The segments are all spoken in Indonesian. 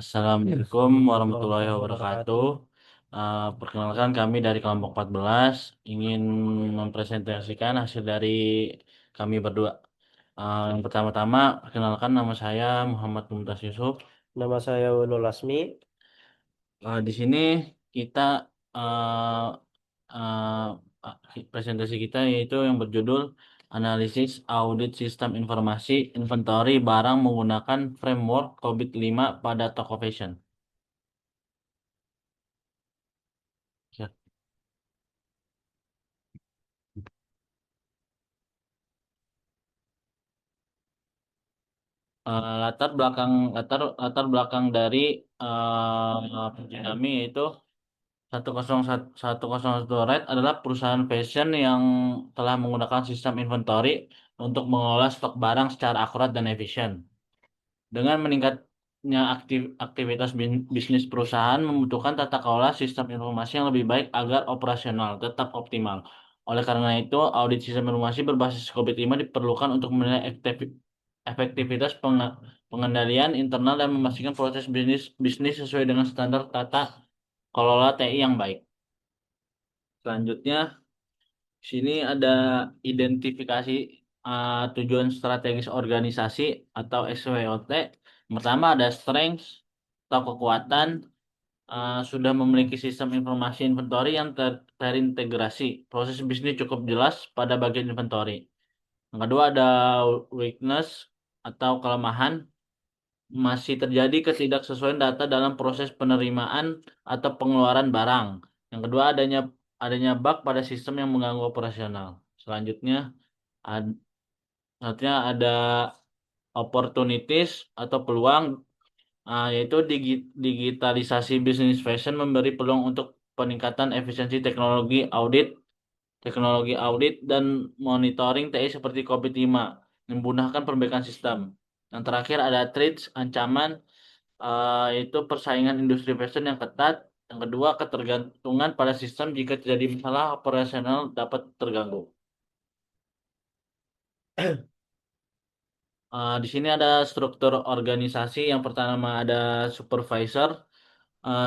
Assalamualaikum warahmatullahi wabarakatuh. Perkenalkan kami dari kelompok 14 ingin mempresentasikan hasil dari kami berdua. Yang pertama-tama, perkenalkan nama saya Muhammad Mumtaz Yusuf. Nama saya Ulul Lasmi. Di sini kita uh, presentasi kita yaitu yang berjudul Analisis Audit Sistem Informasi Inventory Barang menggunakan Framework COVID-5 pada Toko Fashion. Ya. Latar belakang dari kami yaitu 101 Red adalah perusahaan fashion yang telah menggunakan sistem inventory untuk mengelola stok barang secara akurat dan efisien. Dengan meningkatnya aktivitas bisnis perusahaan membutuhkan tata kelola sistem informasi yang lebih baik agar operasional tetap optimal. Oleh karena itu, audit sistem informasi berbasis COVID-5 diperlukan untuk menilai efektivitas pengendalian internal dan memastikan proses bisnis sesuai dengan standar tata kelola TI yang baik. Selanjutnya, sini ada identifikasi tujuan strategis organisasi atau SWOT. Pertama ada strengths atau kekuatan, sudah memiliki sistem informasi inventory yang terintegrasi. Proses bisnis cukup jelas pada bagian inventory. Yang kedua ada weakness atau kelemahan, masih terjadi ketidaksesuaian data dalam proses penerimaan atau pengeluaran barang. Yang kedua adanya bug pada sistem yang mengganggu operasional. Selanjutnya ad- selanjutnya ada opportunities atau peluang, yaitu digitalisasi bisnis fashion memberi peluang untuk peningkatan efisiensi teknologi audit dan monitoring TI seperti COVID-5, memudahkan perbaikan sistem. Yang terakhir ada threats, ancaman, yaitu persaingan industri fashion yang ketat. Yang kedua, ketergantungan pada sistem jika terjadi masalah operasional dapat terganggu. Di sini ada struktur organisasi. Yang pertama ada supervisor.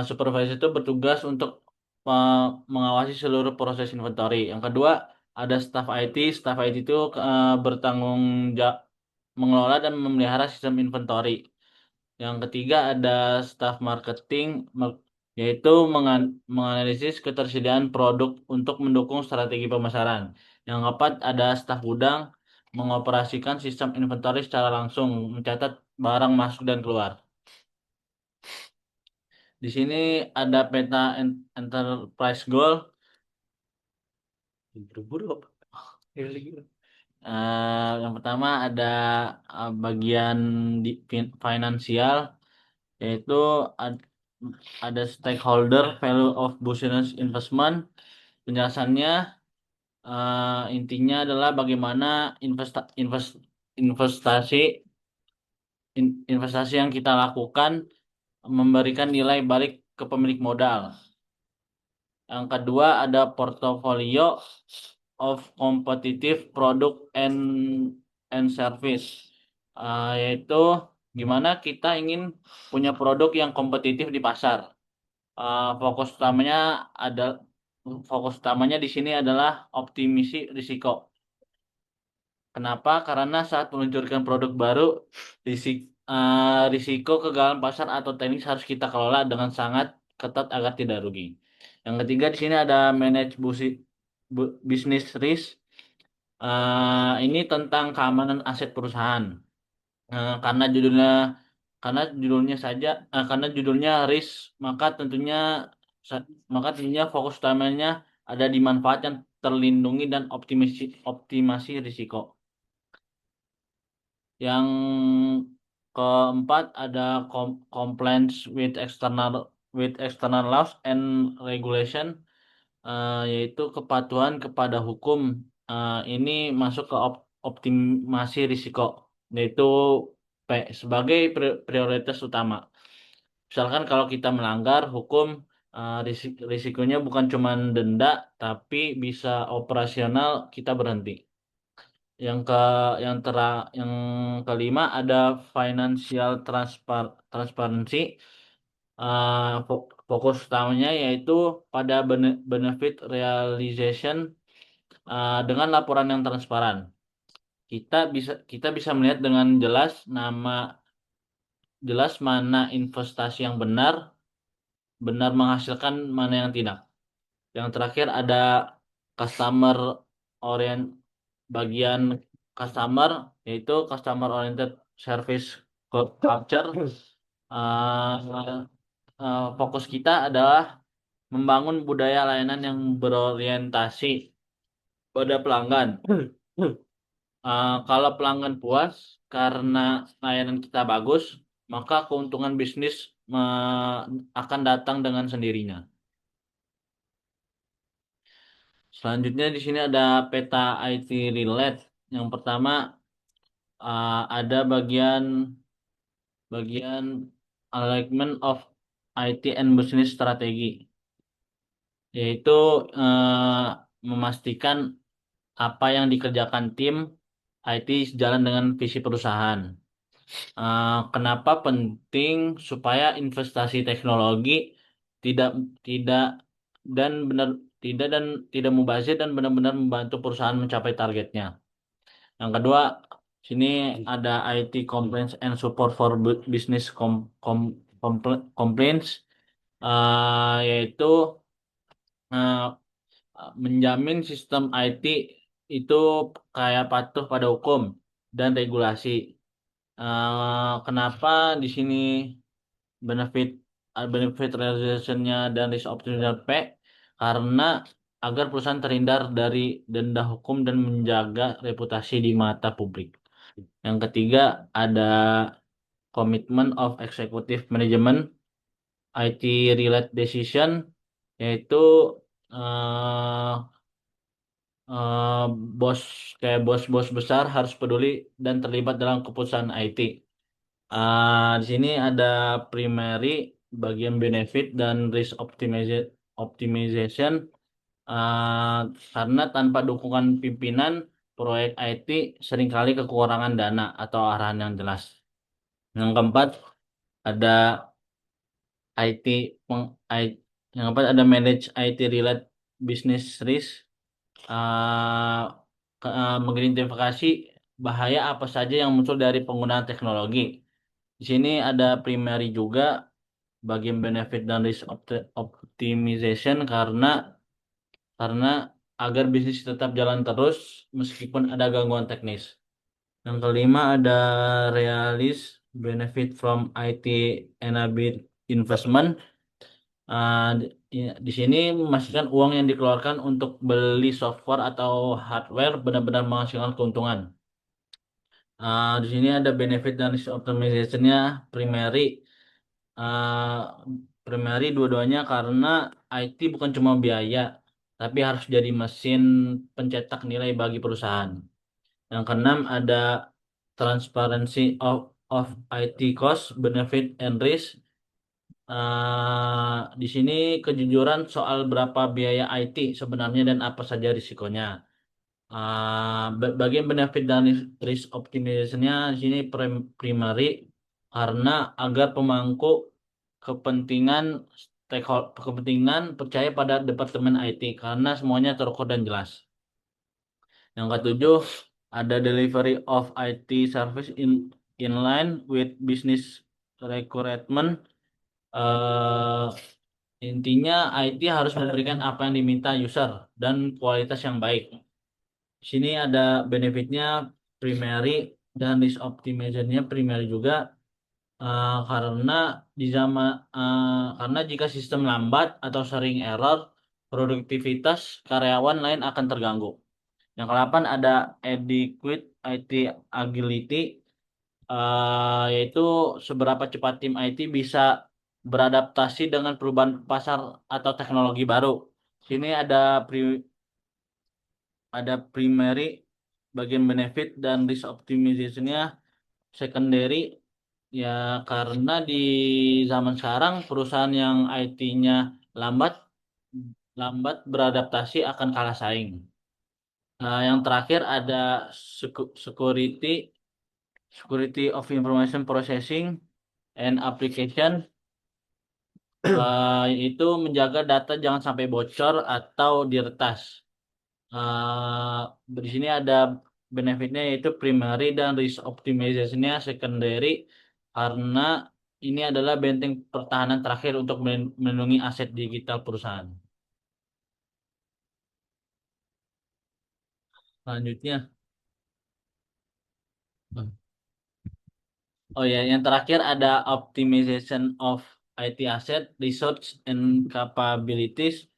Supervisor itu bertugas untuk mengawasi seluruh proses inventory. Yang kedua ada staff IT. Staff IT itu bertanggung jawab mengelola dan memelihara sistem inventory. Yang ketiga ada staf marketing, yaitu menganalisis ketersediaan produk untuk mendukung strategi pemasaran. Yang keempat ada staf gudang, mengoperasikan sistem inventory secara langsung, mencatat barang masuk dan keluar. Di sini ada peta enterprise goal. Buru-buru apa? Yang pertama ada bagian di finansial, yaitu ad- ada stakeholder value of business investment. Penjelasannya, intinya adalah bagaimana investasi investasi yang kita lakukan memberikan nilai balik ke pemilik modal. Yang kedua ada portfolio of competitive product and service. Yaitu gimana kita ingin punya produk yang kompetitif di pasar. Uh, fokus utamanya ada fokus utamanya di sini adalah optimisi risiko. Kenapa? Karena saat meluncurkan produk baru, risiko kegagalan pasar atau teknis harus kita kelola dengan sangat ketat agar tidak rugi. Yang ketiga di sini ada manage business risk. Ini tentang keamanan aset perusahaan. Eh, karena judulnya karena judulnya saja karena judulnya risk, maka tentunya maka tentunya fokus utamanya ada di manfaat yang terlindungi dan optimasi risiko. Yang keempat ada compliance with external laws and regulation, yaitu kepatuhan kepada hukum. Ini masuk ke optimasi risiko, yaitu P sebagai prioritas utama. Misalkan kalau kita melanggar hukum, risikonya bukan cuma denda, tapi bisa operasional kita berhenti. Yang ke yang kelima ada financial transparency. Fokus utamanya yaitu pada benefit realization dengan laporan yang transparan. Kita bisa melihat dengan jelas mana investasi yang benar benar menghasilkan, mana yang tidak. Yang terakhir ada customer orient bagian customer, yaitu customer oriented service culture. Eh, Fokus kita adalah membangun budaya layanan yang berorientasi pada pelanggan. Kalau pelanggan puas karena layanan kita bagus, maka keuntungan bisnis akan datang dengan sendirinya. Selanjutnya di sini ada peta IT relate. Yang pertama ada bagian bagian alignment of IT and business strategi, yaitu memastikan apa yang dikerjakan tim IT sejalan dengan visi perusahaan. Kenapa penting supaya investasi teknologi tidak tidak dan benar tidak dan tidak mubazir dan benar-benar membantu perusahaan mencapai targetnya. Yang kedua, sini ada IT complaints and support for business complaints, yaitu uh, menjamin sistem IT itu kayak patuh pada hukum dan regulasi. Kenapa di sini benefit benefit realizationnya dan risk optimal P? Karena agar perusahaan terhindar dari denda hukum dan menjaga reputasi di mata publik. Yang ketiga ada commitment of executive management IT related decision, yaitu eh, eh, bos bos-bos besar harus peduli dan terlibat dalam keputusan IT. Di sini ada primary bagian benefit dan risk optimization. Ah, karena tanpa dukungan pimpinan, proyek IT seringkali kekurangan dana atau arahan yang jelas. Yang keempat ada IT yang keempat ada manage IT related business risk. Ah, Mengidentifikasi bahaya apa saja yang muncul dari penggunaan teknologi. Di sini ada primary juga bagian benefit dan risk optimization karena agar bisnis tetap jalan terus meskipun ada gangguan teknis. Yang kelima ada realis benefit from IT enabled investment. Di sini memastikan uang yang dikeluarkan untuk beli software atau hardware benar-benar menghasilkan keuntungan. Di sini ada benefit dan risk optimization-nya primary. uh, Primary dua-duanya karena IT bukan cuma biaya, tapi harus jadi mesin pencetak nilai bagi perusahaan. Yang keenam ada transparency of IT cost, benefit and risk. Di sini kejujuran soal berapa biaya IT sebenarnya dan apa saja risikonya. Bagian benefit dan risk optimization-nya di sini primary karena agar pemangku kepentingan kepentingan percaya pada departemen IT karena semuanya terukur dan jelas. Yang ketujuh ada delivery of IT service in line with business requirement. Eh, Intinya IT harus memberikan apa yang diminta user dan kualitas yang baik. Di sini ada benefitnya primary dan risk optimization-nya primary juga. Karena di zaman karena jika sistem lambat atau sering error, produktivitas karyawan lain akan terganggu. Yang ke-8 ada adequate IT agility, yaitu seberapa cepat tim IT bisa beradaptasi dengan perubahan pasar atau teknologi baru. Sini ada primary bagian benefit dan risk optimization-nya secondary. Ya, karena di zaman sekarang perusahaan yang IT-nya lambat lambat beradaptasi akan kalah saing. Yang terakhir ada security, security of information processing and application, yaitu menjaga data jangan sampai bocor atau diretas. Di sini ada benefitnya yaitu primary dan risk optimization-nya secondary, karena ini adalah benteng pertahanan terakhir untuk melindungi aset digital perusahaan. Selanjutnya, oh ya, yang terakhir ada optimization of IT asset, research and capabilities.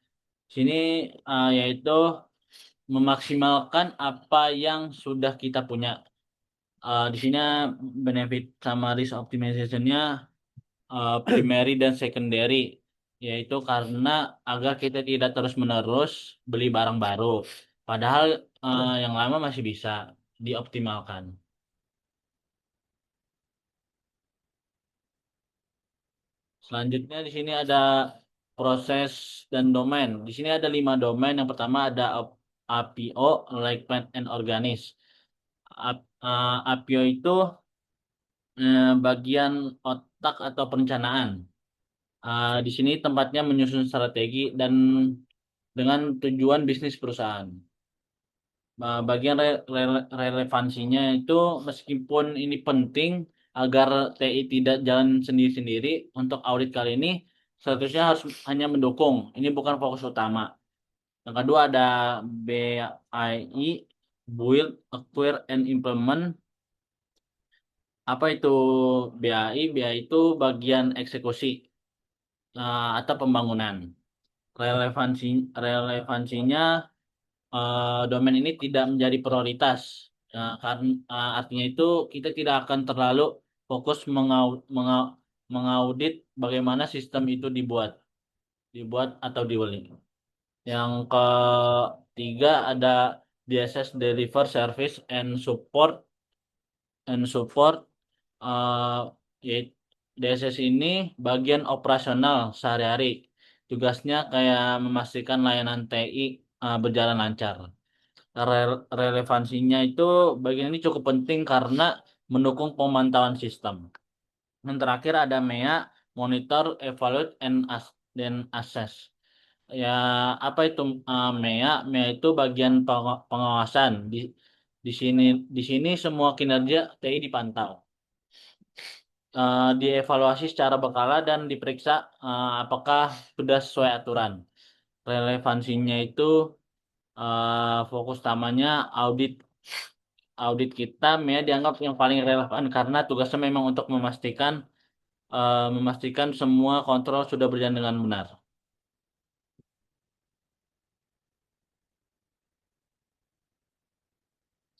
Sini yaitu memaksimalkan apa yang sudah kita punya. Di sini benefit sama risk optimization-nya primary dan secondary, yaitu karena agar kita tidak terus-menerus beli barang baru, padahal yang lama masih bisa dioptimalkan. Selanjutnya di sini ada proses dan domain. Di sini ada 5 domain. Yang pertama ada APO, like plant and organic. APO itu bagian otak atau perencanaan. Di sini tempatnya menyusun strategi dan dengan tujuan bisnis perusahaan. Bagian relevansinya itu, meskipun ini penting agar TI tidak jalan sendiri-sendiri, untuk audit kali ini statusnya harus hanya mendukung. Ini bukan fokus utama. Yang kedua ada BAI, Build, Acquire, and Implement. Apa itu BAI? BAI itu bagian eksekusi atau pembangunan. Relevansi relevansinya, domain ini tidak menjadi prioritas. Karena artinya itu kita tidak akan terlalu fokus mengaudit bagaimana sistem itu dibuat atau diuli. Yang ketiga ada DSS, Deliver Service and Support. eh, yaitu DSS ini bagian operasional sehari-hari. Tugasnya kayak memastikan layanan TI berjalan lancar. Relevansinya itu, bagian ini cukup penting karena mendukung pemantauan sistem. Yang terakhir ada MEA, Monitor, Evaluate, dan Assess. Ya, apa itu MEA? MEA itu bagian pengawasan. Di sini di sini semua kinerja TI dipantau. Dievaluasi secara berkala dan diperiksa apakah sudah sesuai aturan. Relevansinya itu fokus utamanya audit. Audit kita MEA dianggap yang paling relevan karena tugasnya memang untuk memastikan semua kontrol sudah berjalan dengan benar.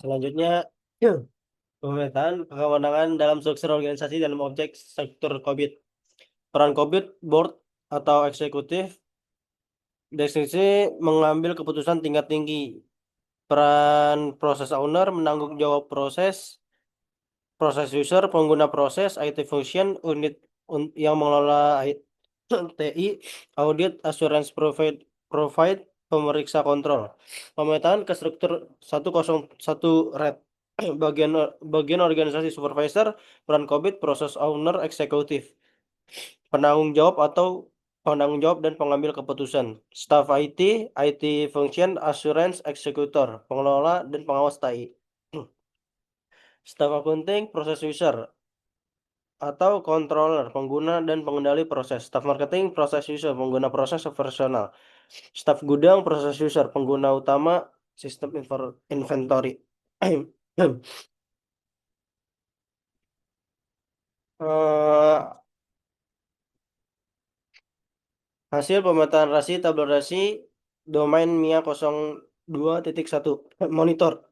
Selanjutnya, pemetaan kewenangan dalam struktur organisasi dalam objek struktur COVID. Peran COVID, board atau eksekutif, definisi mengambil keputusan tingkat tinggi. Peran proses owner menanggung jawab proses user, pengguna proses, IT function, unit yang mengelola TI, audit, assurance provide, pemeriksa kontrol. Pemetaan ke struktur 101 red. Bagian bagian organisasi supervisor, peran COVID, proses owner, eksekutif. Penanggung jawab atau penanggung jawab dan pengambil keputusan. Staff IT function, assurance, eksekutor, pengelola dan pengawas TI. Staff accounting, proses user atau controller, pengguna dan pengendali proses. Staff marketing, proses user, pengguna proses operasional. Staf gudang, proses user, pengguna utama, sistem inventory. Eh, Hasil pemetaan rasi tabel rasi domain MIA 02.1 monitor.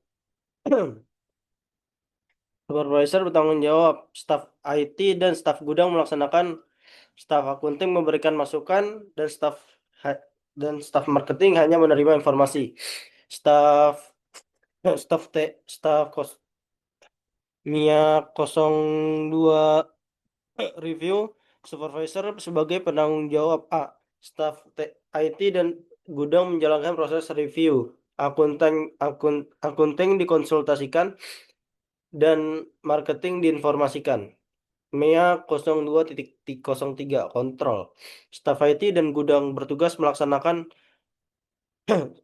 Supervisor bertanggung jawab, staf IT dan staf gudang melaksanakan, staf akunting memberikan masukan, dan staf marketing hanya menerima informasi. Staf staf T staf kos MIA 02 review, supervisor sebagai penanggung jawab A. Staf IT dan gudang menjalankan proses review. akunting dikonsultasikan, dan marketing diinformasikan. MEA 02.03 kontrol. Staf IT dan gudang bertugas melaksanakan.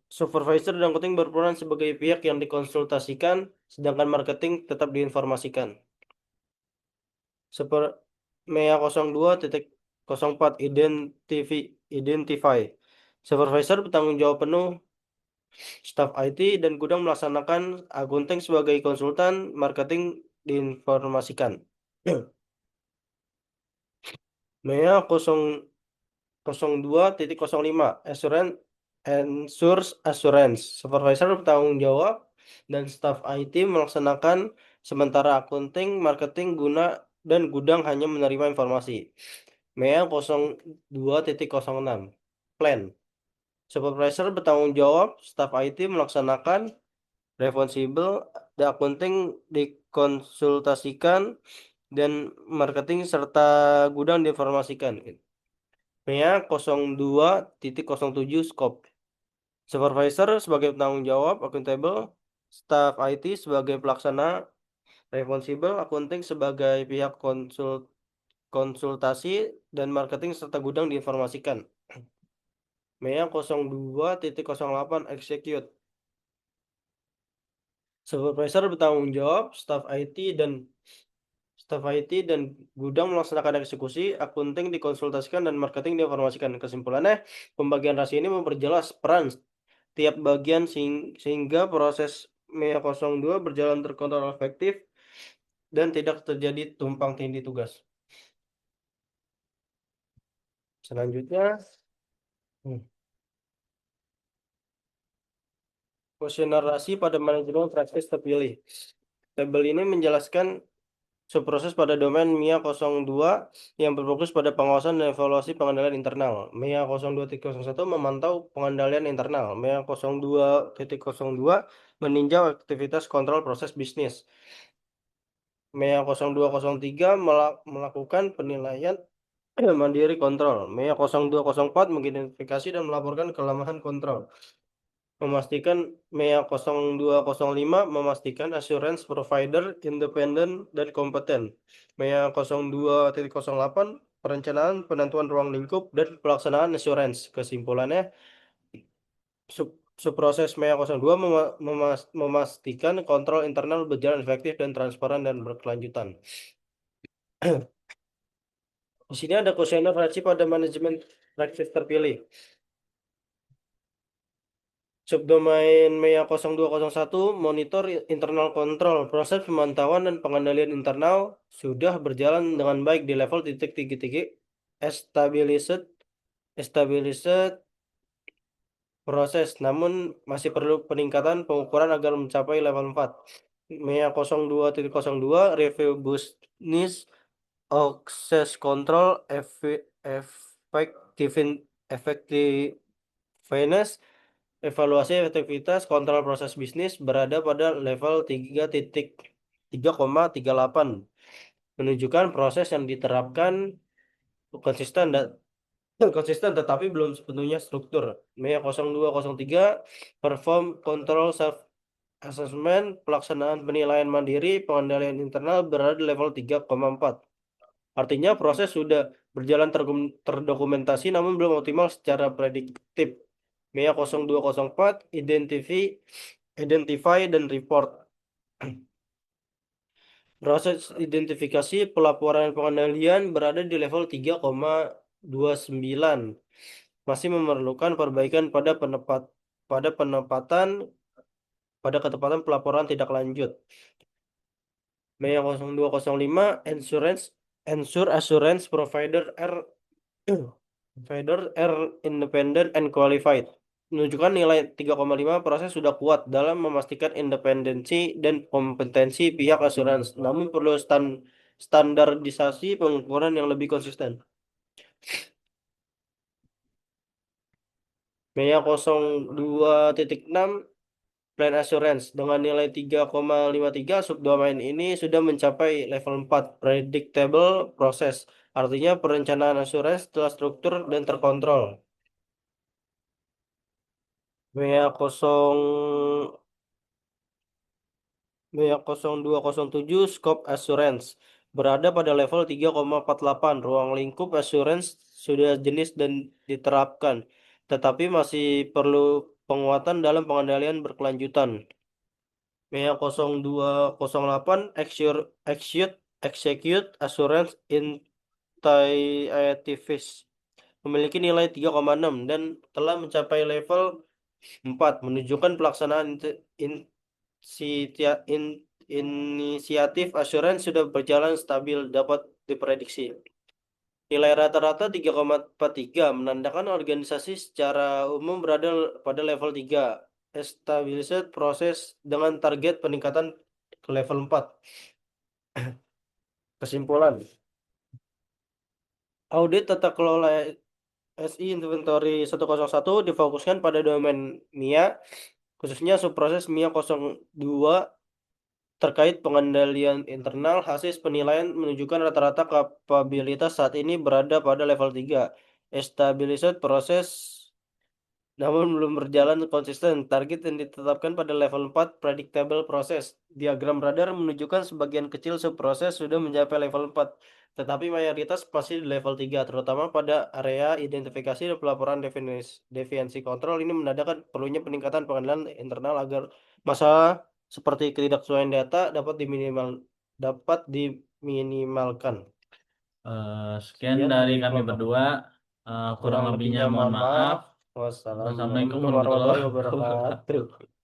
Supervisor dan akunting berperan sebagai pihak yang dikonsultasikan, sedangkan marketing tetap diinformasikan. Super MEA 02.04 Identify. Supervisor bertanggung jawab penuh, staf IT dan gudang melaksanakan, akunting sebagai konsultan, marketing diinformasikan. MEA 02.05 Ensures Assurance. Supervisor bertanggung jawab dan staf IT melaksanakan, sementara akunting, marketing, dan gudang hanya menerima informasi. MEA 02.06 Plan. Supervisor bertanggung jawab, staf IT melaksanakan, responsible, dan akunting dikonsultasikan, dan marketing serta gudang diinformasikan. MEA 02.07 Scope. Supervisor sebagai penanggung jawab, accountable, staff IT sebagai pelaksana, responsible, akunting sebagai pihak konsultasi, dan marketing serta gudang diinformasikan. MEA 02.08 Execute. Supervisor bertanggung jawab, Staf IT dan gudang melaksanakan eksekusi, akunting dikonsultasikan, dan marketing diinformasikan. Kesimpulannya, pembagian rasi ini memperjelas peran tiap bagian sehingga proses MEA 02 berjalan terkontrol efektif dan tidak terjadi tumpang tindih tugas. Selanjutnya, kuesioner rasi pada manajemen praktis terpilih. Tabel ini menjelaskan subproses pada domain MIA 02 yang berfokus pada pengawasan dan evaluasi pengendalian internal. MIA 02.01 memantau pengendalian internal. MIA 02.02 meninjau aktivitas kontrol proses bisnis. MIA 0203 melakukan penilaian mandiri kontrol. MEA 0204 mengidentifikasi dan melaporkan kelemahan kontrol. MEA 0205 memastikan assurance provider independen dan kompeten. MEA 02.08 perencanaan penentuan ruang lingkup dan pelaksanaan assurance. Kesimpulannya, subproses MEA 02 memastikan kontrol internal berjalan efektif dan transparan dan berkelanjutan. Di sini ada kuesioner relasi pada manajemen praktis terpilih. Subdomain MEA 0201 monitor internal control. Proses pemantauan dan pengendalian internal sudah berjalan dengan baik di level titik established proses, namun masih perlu peningkatan pengukuran agar mencapai level 4. MEA 02.02 review business access control effectiveness. Evaluasi efektivitas kontrol proses bisnis berada pada level 3.38, menunjukkan proses yang diterapkan konsisten konsisten tetapi belum sepenuhnya struktur. MEA 0203 perform control self assessment, pelaksanaan penilaian mandiri pengendalian internal berada di level 3.4. Artinya proses sudah berjalan terdokumentasi namun belum optimal secara prediktif. MEA 0204 identify dan report. Proses identifikasi, pelaporan, pengendalian berada di level 3.29. Masih memerlukan perbaikan pada ketepatan pelaporan tidak lanjut. MEA 0205 ensure assurance provider are independent and qualified. Menunjukkan nilai 3,5 proses sudah kuat dalam memastikan independensi dan kompetensi pihak asuransi, namun perlu standarisasi pengukuran yang lebih konsisten. MEA 02.6 Plan Assurance dengan nilai 3,53, subdomain ini sudah mencapai level 4 predictable process. Artinya perencanaan asuransi telah struktur dan terkontrol. BA 0 BA 0207 Scope Assurance berada pada level 3,48. Ruang lingkup assurance sudah jenis dan diterapkan, tetapi masih perlu penguatan dalam pengendalian berkelanjutan. BA 0208 Execute Assurance Intuitive memiliki nilai 3,6 dan telah mencapai level 4, menunjukkan pelaksanaan inisiatif asuransi sudah berjalan stabil dapat diprediksi. Nilai rata-rata 3,43 menandakan organisasi secara umum berada pada level 3. Established proses dengan target peningkatan ke level 4. Kesimpulan, audit tata kelola SI Inventory 101 difokuskan pada domain MIA, khususnya subproses MIA 02 terkait pengendalian internal. Hasil penilaian menunjukkan rata-rata kapabilitas saat ini berada pada level 3. Established proses namun belum berjalan konsisten. Target yang ditetapkan pada level 4 predictable proses. Diagram radar menunjukkan sebagian kecil subproses sudah mencapai level 4, tetapi mayoritas masih di level 3, terutama pada area identifikasi dan pelaporan deviansi kontrol. Ini menandakan perlunya peningkatan pengendalian internal agar masalah seperti ketidaksesuaian data dapat diminimalkan. Sekian Sekian dari dari kami kelompok. berdua. Kurang Kurang lebihnya lebihnya mohon mohon maaf. maaf. Wassalamualaikum Wassalamualaikum warahmatullahi warahmatullahi wabarakatuh. wabarakatuh.